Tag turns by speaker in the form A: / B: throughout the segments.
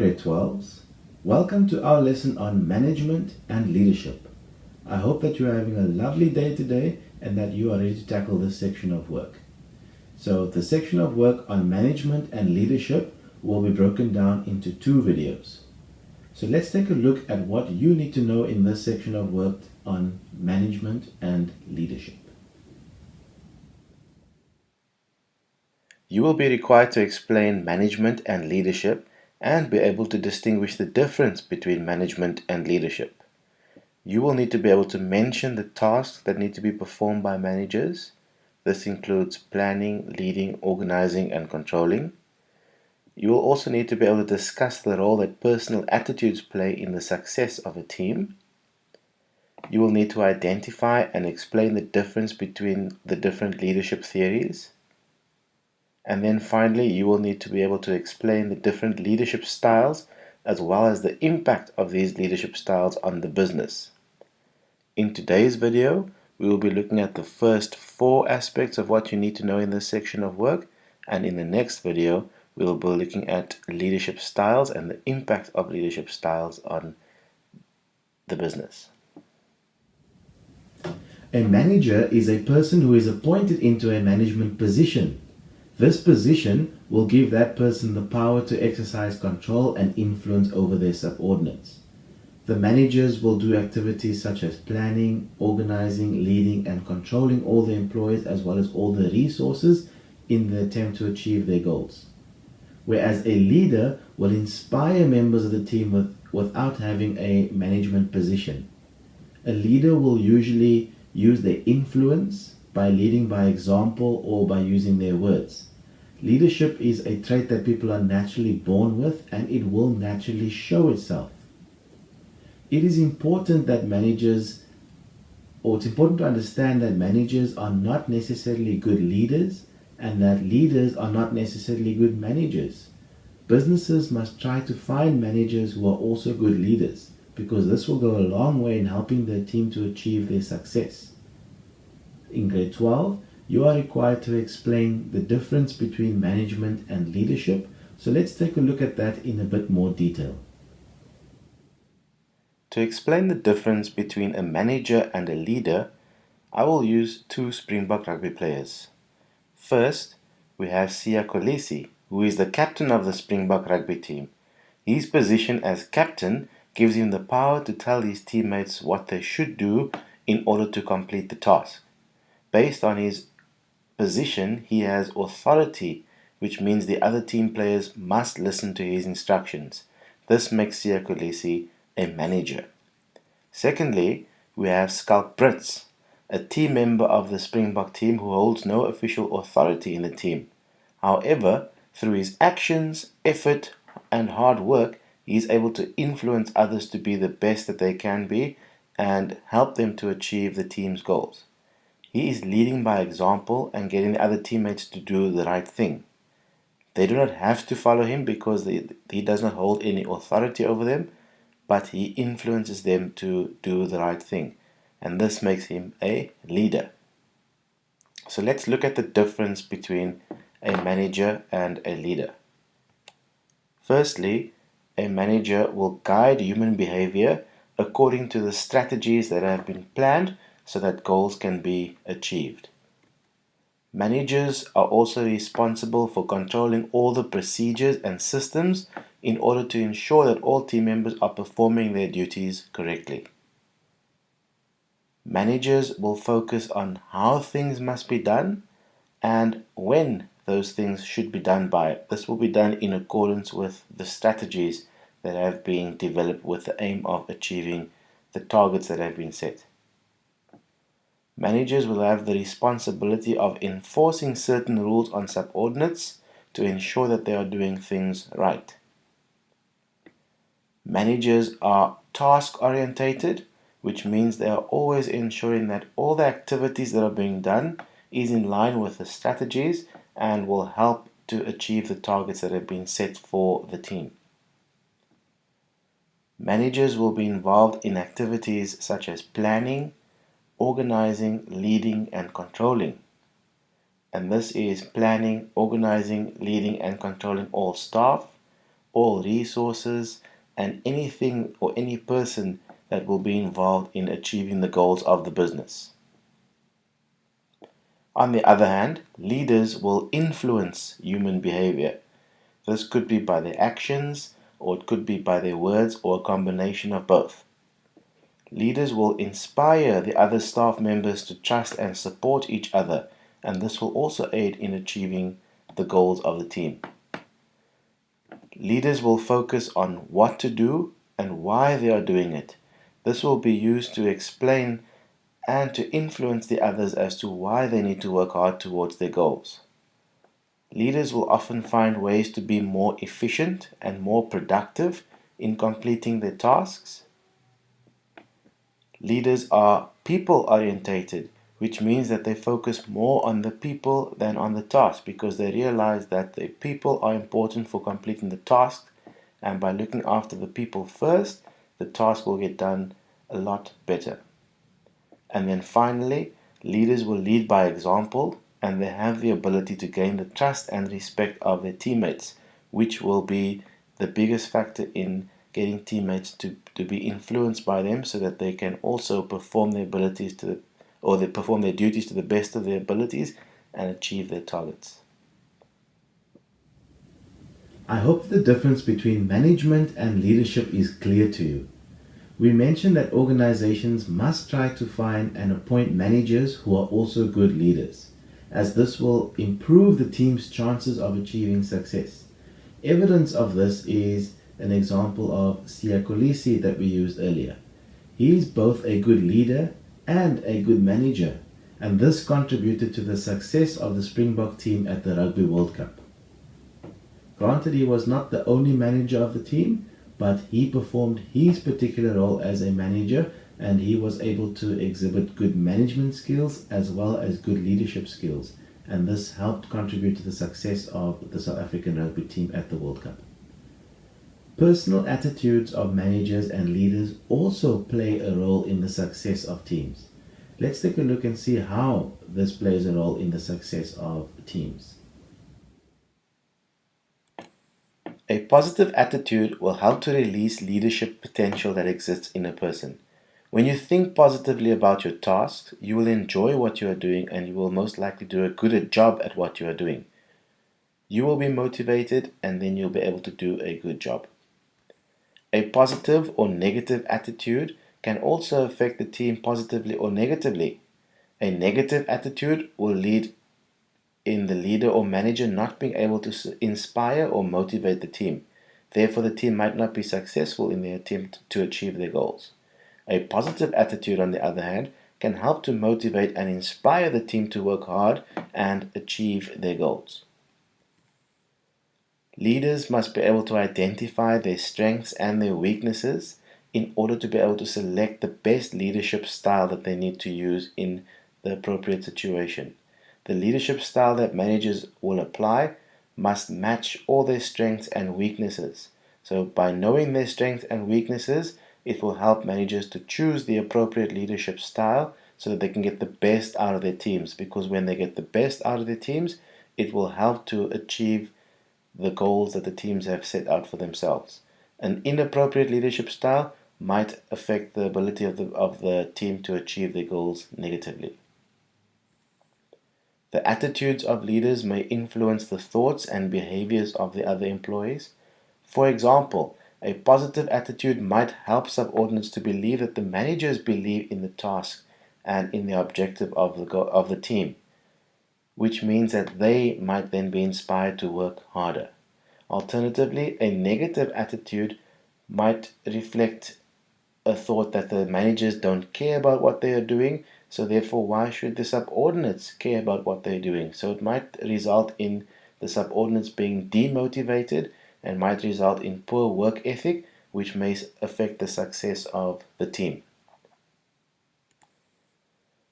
A: grade 12s. Welcome to our lesson on management and leadership. I hope that you are having a lovely day today and that you are ready to tackle this section of work. So the section of work on management and leadership will be broken down into two videos. So let's take a look at what you need to know in this section of work on management and leadership. You will be required to explain management and leadership and be able to distinguish the difference between management and leadership. You will need to be able to mention the tasks that need to be performed by managers. This includes planning, leading, organizing, and controlling. You will also need to be able to discuss the role that personal attitudes play in the success of a team. You will need to identify and explain the difference between the different leadership theories. And then finally, you will need to be able to explain the different leadership styles as well as the impact of these leadership styles on the business. In today's video, we will be looking at the first 4 aspects of what you need to know in this section of work, and in the next video, we will be looking at leadership styles and the impact of leadership styles on the business. A manager is a person who is appointed into a management position. This position will give that person the power to exercise control and influence over their subordinates. The managers will do activities such as planning, organizing, leading, and controlling all the employees as well as all the resources in the attempt to achieve their goals. Whereas a leader will inspire members of the team without having a management position. A leader will usually use their influence by leading by example or by using their words. Leadership is a trait that people are naturally born with, and it will naturally show itself. It is important that it's important to understand that managers are not necessarily good leaders and that leaders are not necessarily good managers. Businesses must try to find managers who are also good leaders, because this will go a long way in helping their team to achieve their success. In grade 12, you are required to explain the difference between management and leadership. So let's take a look at that in a bit more detail. To explain the difference between a manager and a leader, I will use 2 Springbok rugby players. First, we have Siya Kolisi, who is the captain of the Springbok rugby team. His position as captain gives him the power to tell his teammates what they should do in order to complete the task. Based on his position, he has authority, which means the other team players must listen to his instructions. This makes Siya Kolisi a manager. Secondly, we have Skalk Brits, a team member of the Springbok team who holds no official authority in the team. However, through his actions, effort, and hard work, he is able to influence others to be the best that they can be and help them to achieve the team's goals. He is leading by example and getting the other teammates to do the right thing. They do not have to follow him because he does not hold any authority over them, but he influences them to do the right thing, and this makes him a leader. So let's look at the difference between a manager and a leader. Firstly, a manager will guide human behavior according to the strategies that have been planned so that goals can be achieved. Managers are also responsible for controlling all the procedures and systems in order to ensure that all team members are performing their duties correctly. Managers will focus on how things must be done and when those things should be done by. This will be done in accordance with the strategies that have been developed with the aim of achieving the targets that have been set. Managers will have the responsibility of enforcing certain rules on subordinates to ensure that they are doing things right. Managers are task-orientated, which means they are always ensuring that all the activities that are being done is in line with the strategies and will help to achieve the targets that have been set for the team. Managers will be involved in activities such as planning, organizing, leading, and controlling. And this is planning, organizing, leading, and controlling all staff, all resources, and anything or any person that will be involved in achieving the goals of the business. On the other hand, leaders will influence human behavior. This could be by their actions, or it could be by their words, or a combination of both. Leaders will inspire the other staff members to trust and support each other, and this will also aid in achieving the goals of the team. Leaders will focus on what to do and why they are doing it. This will be used to explain and to influence the others as to why they need to work hard towards their goals. Leaders will often find ways to be more efficient and more productive in completing their tasks. Leaders are people-orientated, which means that they focus more on the people than on the task, because they realize that the people are important for completing the task, and by looking after the people first, the task will get done a lot better. And then finally, leaders will lead by example, and they have the ability to gain the trust and respect of their teammates, which will be the biggest factor in getting teammates to be influenced by them, so that they can also perform their abilities they perform their duties to the best of their abilities and achieve their targets. I hope the difference between management and leadership is clear to you. We mentioned that organizations must try to find and appoint managers who are also good leaders, as this will improve the team's chances of achieving success. Evidence of this is an example of Siyakolisi that we used earlier. He is both a good leader and a good manager, and this contributed to the success of the Springbok team at the Rugby World Cup. Granted, he was not the only manager of the team, but he performed his particular role as a manager, and he was able to exhibit good management skills as well as good leadership skills, and this helped contribute to the success of the South African rugby team at the World Cup. Personal attitudes of managers and leaders also play a role in the success of teams. Let's take a look and see how this plays a role in the success of teams. A positive attitude will help to release leadership potential that exists in a person. When you think positively about your tasks, you will enjoy what you are doing, and you will most likely do a good job at what you are doing. You will be motivated, and then you'll be able to do a good job. A positive or negative attitude can also affect the team positively or negatively. A negative attitude will lead in the leader or manager not being able to inspire or motivate the team. Therefore, the team might not be successful in their attempt to achieve their goals. A positive attitude, on the other hand, can help to motivate and inspire the team to work hard and achieve their goals. Leaders must be able to identify their strengths and their weaknesses in order to be able to select the best leadership style that they need to use in the appropriate situation. The leadership style that managers will apply must match all their strengths and weaknesses. So by knowing their strengths and weaknesses, it will help managers to choose the appropriate leadership style so that they can get the best out of their teams, because when they get the best out of their teams, it will help to achieve the goals that the teams have set out for themselves. An inappropriate leadership style might affect the ability of the team to achieve their goals negatively. The attitudes of leaders may influence the thoughts and behaviors of the other employees. For example, a positive attitude might help subordinates to believe that the managers believe in the task and in the objective of the team, which means that they might then be inspired to work harder. Alternatively, a negative attitude might reflect a thought that the managers don't care about what they are doing, so therefore why should the subordinates care about what they're doing? So it might result in the subordinates being demotivated and might result in poor work ethic, which may affect the success of the team.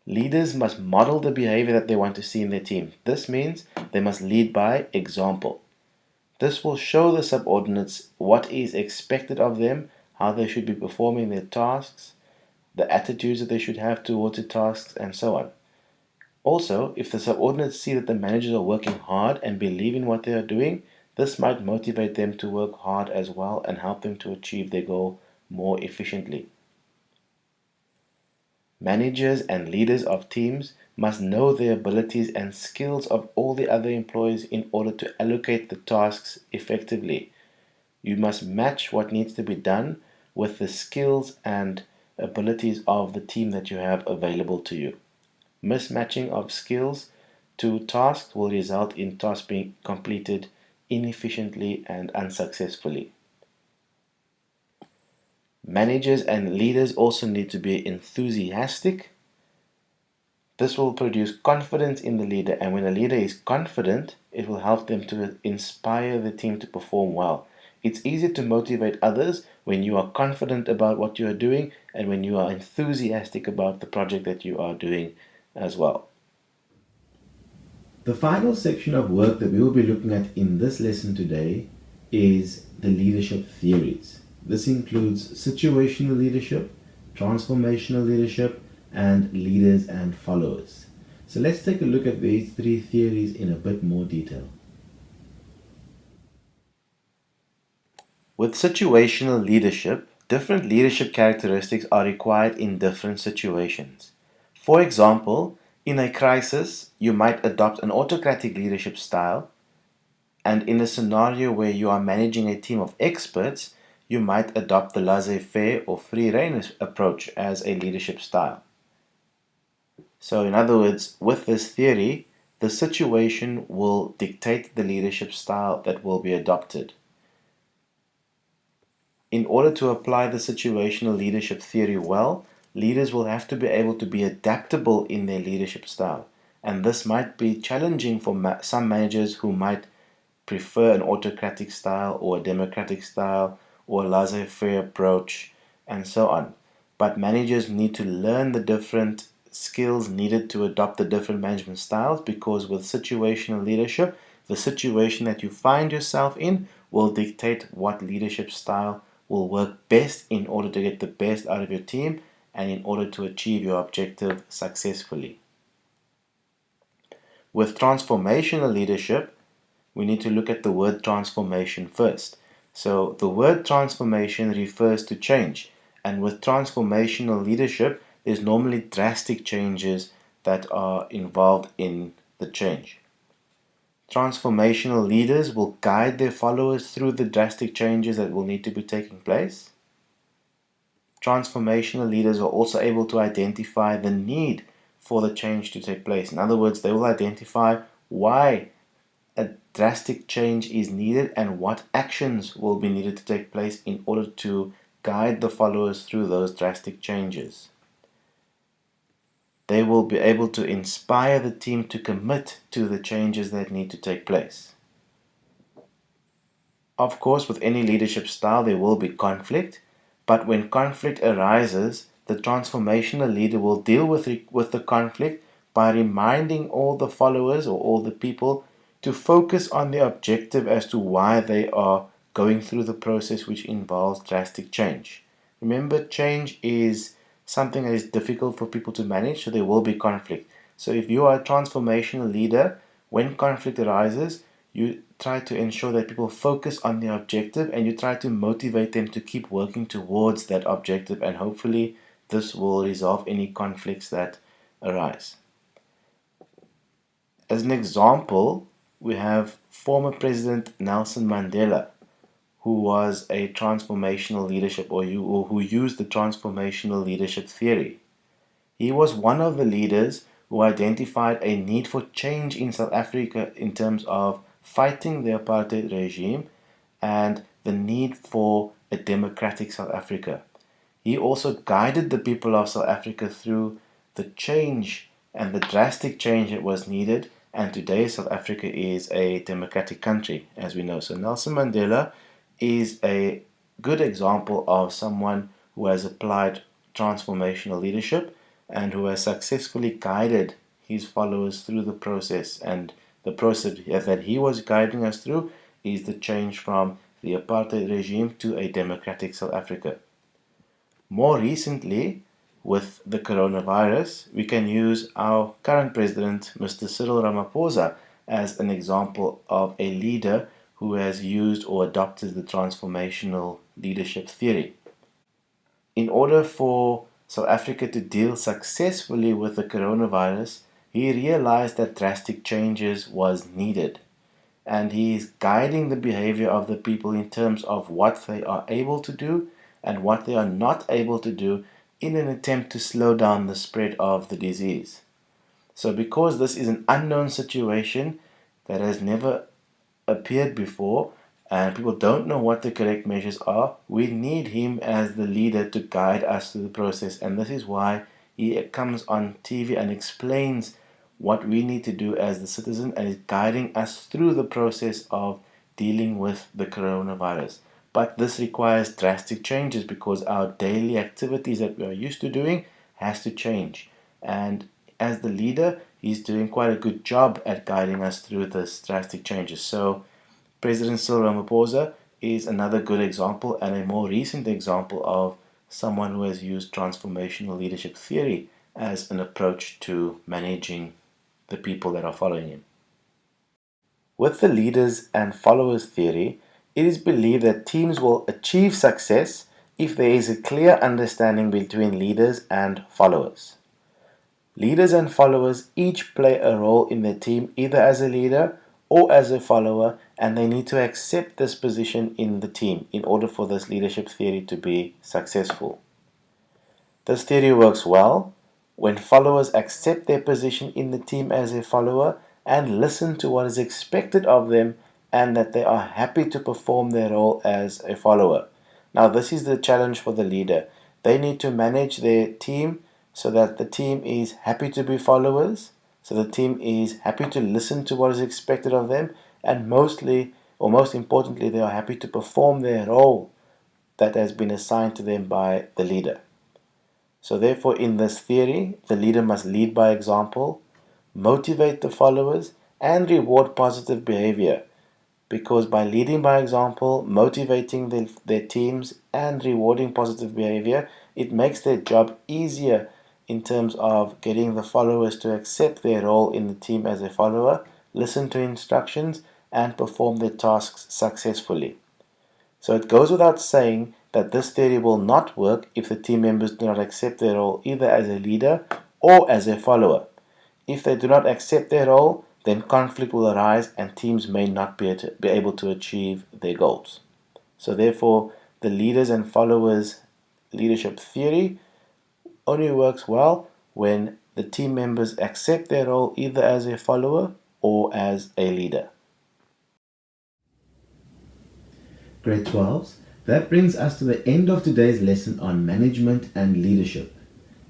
A: Leaders must model the behavior that they want to see in their team. This means they must lead by example. This will show the subordinates what is expected of them, how they should be performing their tasks, the attitudes that they should have towards the tasks, and so on. Also, if the subordinates see that the managers are working hard and believe in what they are doing, This might motivate them to work hard as well and help them to achieve their goal more efficiently. Managers and leaders of teams must know the abilities and skills of all the other employees in order to allocate the tasks effectively. You must match what needs to be done with the skills and abilities of the team that you have available to you. Mismatching of skills to tasks will result in tasks being completed inefficiently and unsuccessfully. Managers and leaders also need to be enthusiastic. This will produce confidence in the leader, and when a leader is confident, it will help them to inspire the team to perform well. It's easy to motivate others when you are confident about what you are doing and when you are enthusiastic about the project that you are doing as well. The final section of work that we will be looking at in this lesson today is the leadership theories. This includes situational leadership, transformational leadership, and leaders and followers. So let's take a look at these three theories in a bit more detail. With situational leadership, different leadership characteristics are required in different situations. For example, in a crisis, you might adopt an autocratic leadership style, and in a scenario where you are managing a team of experts, you might adopt the laissez-faire or free-rein approach as a leadership style. So, in other words, with this theory, the situation will dictate the leadership style that will be adopted. In order to apply the situational leadership theory well, leaders will have to be able to be adaptable in their leadership style. And this might be challenging for some managers who might prefer an autocratic style or a democratic style or a laissez-faire approach and so on. But managers need to learn the different skills needed to adopt the different management styles, because with situational leadership, the situation that you find yourself in will dictate what leadership style will work best in order to get the best out of your team and in order to achieve your objective successfully. With transformational leadership, we need to look at the word transformation first. So the word transformation refers to change, and with transformational leadership, there's normally drastic changes that are involved in the change. Transformational leaders will guide their followers through the drastic changes that will need to be taking place. Transformational leaders are also able to identify the need for the change to take place. In other words, they will identify why a drastic change is needed and what actions will be needed to take place in order to guide the followers through those drastic changes. They will be able to inspire the team to commit to the changes that need to take place. Of course, with any leadership style, there will be conflict, but when conflict arises, the transformational leader will deal with the conflict by reminding all the followers or all the people to focus on the objective as to why they are going through the process which involves drastic change. Remember, change is something that is difficult for people to manage, so there will be conflict. So if you are a transformational leader, when conflict arises, you try to ensure that people focus on the objective and you try to motivate them to keep working towards that objective, and hopefully this will resolve any conflicts that arise. As an example, we have former President Nelson Mandela, who was a transformational leadership or who used the transformational leadership theory. He was one of the leaders who identified a need for change in South Africa in terms of fighting the apartheid regime and the need for a democratic South Africa. He also guided the people of South Africa through the change and the drastic change that was needed, and today South Africa is a democratic country, as we know. So Nelson Mandela is a good example of someone who has applied transformational leadership and who has successfully guided his followers through the process. And the process that he was guiding us through is the change from the apartheid regime to a democratic South Africa. More recently, with the coronavirus, we can use our current president, Mr. Cyril Ramaphosa, as an example of a leader who has used or adopted the transformational leadership theory. In order for South Africa to deal successfully with the coronavirus, he realized that drastic changes was needed. And he is guiding the behavior of the people in terms of what they are able to do and what they are not able to do in an attempt to slow down the spread of the disease. So because this is an unknown situation that has never appeared before and people don't know what the correct measures are, we need him as the leader to guide us through the process. And this is why he comes on TV and explains what we need to do as the citizen and is guiding us through the process of dealing with the coronavirus. But this requires drastic changes because our daily activities that we are used to doing has to change. And as the leader, he's doing quite a good job at guiding us through this drastic changes. So President Cyril Ramaphosa is another good example and a more recent example of someone who has used transformational leadership theory as an approach to managing the people that are following him. With the leaders and followers theory, it is believed that teams will achieve success if there is a clear understanding between leaders and followers. Leaders and followers each play a role in their team either as a leader or as a follower, and they need to accept this position in the team in order for this leadership theory to be successful. This theory works well when followers accept their position in the team as a follower and listen to what is expected of them and that they are happy to perform their role as a follower. Now, this is the challenge for the leader. They need to manage their team so that the team is happy to be followers, so the team is happy to listen to what is expected of them, and most importantly, they are happy to perform their role that has been assigned to them by the leader. So therefore, in this theory, the leader must lead by example, motivate the followers, and reward positive behavior. Because by leading by example, motivating their teams, and rewarding positive behavior, it makes their job easier in terms of getting the followers to accept their role in the team as a follower, listen to instructions, and perform their tasks successfully. So it goes without saying that this theory will not work if the team members do not accept their role either as a leader or as a follower. If they do not accept their role, then conflict will arise and teams may not be able to achieve their goals. So therefore, the leaders and followers leadership theory only works well when the team members accept their role either as a follower or as a leader. Grade 12s, that brings us to the end of today's lesson on management and leadership.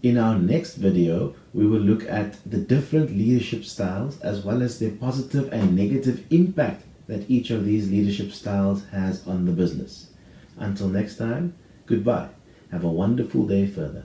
A: In our next video, we will look at the different leadership styles as well as their positive and negative impact that each of these leadership styles has on the business. Until next time, goodbye. Have a wonderful day further.